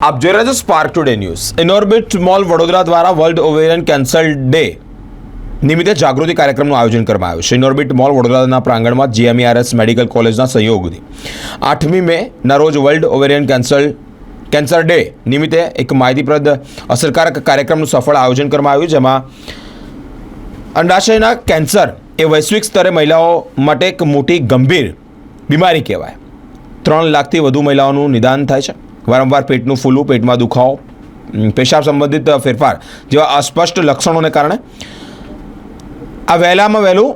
આપ જોઈ રહ્યા છો Spark Today News. Inorbit mall Vadodara દ્વારા વર્લ્ડ ઓવેરિયન કેન્સર ડે નિમિત્તે જાગૃતિ કાર્યક્રમનું આયોજન કરવામાં આવ્યું છે। ઇનઓર્બિટ મોલ વડોદરાના પ્રાંગણમાં GMERS મેડિકલ કોલેજના સહયોગથી 8મી મેના રોજ વર્લ્ડ ઓવેરિયન કેન્સર ડે નિમિત્તે એક માહિતીપ્રદ અસરકારક કાર્યક્રમનું સફળ આયોજન કરવામાં આવ્યું, જેમાં અંડાશયના કેન્સર એ વૈશ્વિક સ્તરે મહિલાઓ માટે એક મોટી ગંભીર બીમારી કહેવાય। 3 લાખથી વધુ મહિલાઓનું નિદાન થાય છે। વારંવાર પેટનું ફૂલવું, પેટમાં દુખાવો, પેશાબ સંબંધિત ફેરફાર જેવા અસ્પષ્ટ લક્ષણોને કારણે આ વહેલામાં વહેલું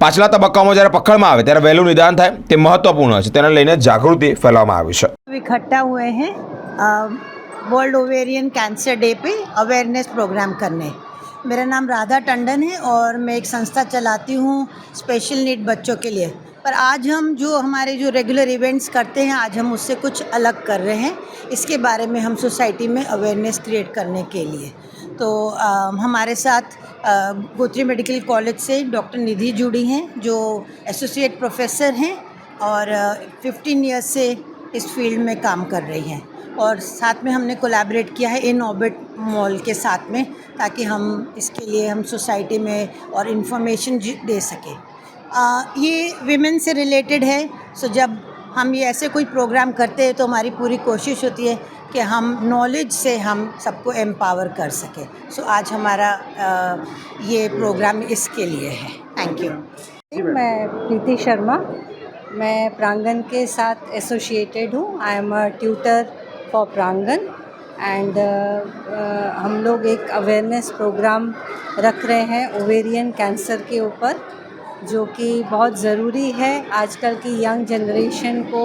પાછલા તબક્કામાં જ્યારે પકડમાં આવે ત્યારે વહેલું નિદાન થાય તે મહત્વપૂર્ણ છે। તેને લઈને જાગૃતિ ફેલાવવામાં આવી છે। इकट्ठा हुए हैं वर्ल्ड ओवेरियन कैंसर डे पे अवेयरनेस प्रोग्राम करने। मेरा नाम राधा टंडन है और मैं एक संस्था चलाती हूँ स्पेशल नीड बच्चों के लिए। पर आज हम जो हमारे जो रेगुलर इवेंट्स करते हैं, आज हम उससे कुछ अलग कर रहे हैं। इसके बारे में हम सोसाइटी में अवेयरनेस क्रिएट करने के लिए तो हमारे साथ गोत्री मेडिकल कॉलेज से डॉक्टर निधि जुड़ी हैं, जो एसोसिएट प्रोफेसर हैं और 15 ईयर्स से इस फील्ड में काम कर रही हैं। और साथ में हमने कोलैबोरेट किया है इनऑर्बिट मॉल के साथ में, ताकि हम इसके लिए हम सोसाइटी में और इन्फॉर्मेशन दे सकें। ये विमेन से रिलेटेड है। सो जब हम ये ऐसे कोई प्रोग्राम करते हैं तो हमारी पूरी कोशिश होती है कि हम नॉलेज से हम सबको एम्पावर कर सकें। सो आज हमारा ये प्रोग्राम इसके लिए है। Thank you. मैं प्रीति शर्मा, मैं प्रांगण के साथ एसोसिएटेड हूँ। I am a tutor for प्रांगण एंड हम लोग एक अवेयरनेस प्रोग्राम रख रहे हैं ओवेरियन कैंसर के ऊपर, जो कि बहुत ज़रूरी है। आजकल की यंग जनरेशन को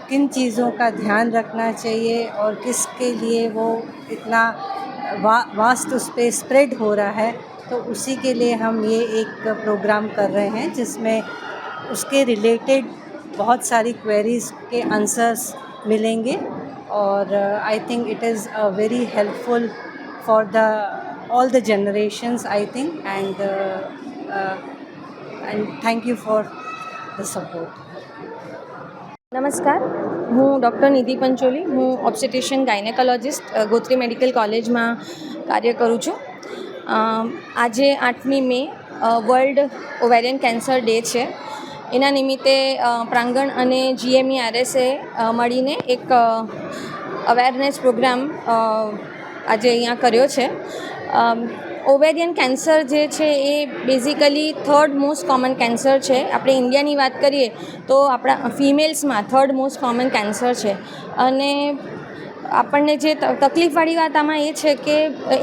किन चीज़ों का ध्यान रखना चाहिए और किसके लिए वो इतना वास्ट उस पर स्प्रेड हो रहा है, तो उसी के लिए हम ये एक प्रोग्राम कर रहे हैं, जिसमें उसके रिलेटेड बहुत सारी क्वेरीज़ के आंसर्स मिलेंगे। और I think it is very helpful for the all the generations I think and thank you for the support. નમસ્કાર, હું ડૉક્ટર નિધિ પંચોલી, હું ઓબ્સ્ટેટ્રિશિયન ગાયનેકોલોજિસ્ટ ગોત્રી મેડિકલ કોલેજમાં કાર્ય કરું છું। આજે 8મી મે વર્લ્ડ ઓવેરિયન કેન્સર ડે છે। એના નિમિત્તે પ્રાંગણ અને GMERSએ મળીને એક અવેરનેસ પ્રોગ્રામ આજે અહીંયા કર્યો છે। ઓવેરિયન કેન્સર જે છે એ basically 3rd most common cancer છે। આપણે ઇન્ડિયાની વાત કરીએ તો આપણા ફિમેલ્સમાં 3rd મોસ્ટ કોમન કેન્સર છે। અને આપણને જે તકલીફવાળી વાત આમાં એ છે કે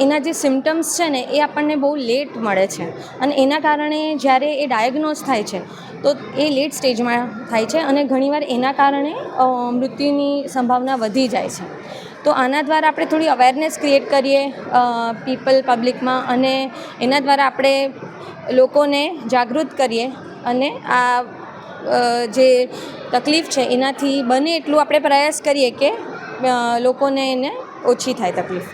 એના જે સિમ્ટમ્સ છે ને એ આપણને બહુ લેટ મળે છે, અને એના કારણે જ્યારે એ ડાયગ્નોઝ થાય છે તો એ લેટ સ્ટેજમાં થાય છે, અને ઘણીવાર એના કારણે મૃત્યુની સંભાવના વધી જાય છે। તો આના દ્વારા આપણે થોડી અવેરનેસ ક્રિએટ કરીએ પબ્લિકમાં, અને એના દ્વારા આપણે લોકોને જાગૃત કરીએ, અને આ જે તકલીફ છે એનાથી બને એટલું આપણે પ્રયાસ કરીએ કે લોકોને એને ઓછી થાય તકલીફ।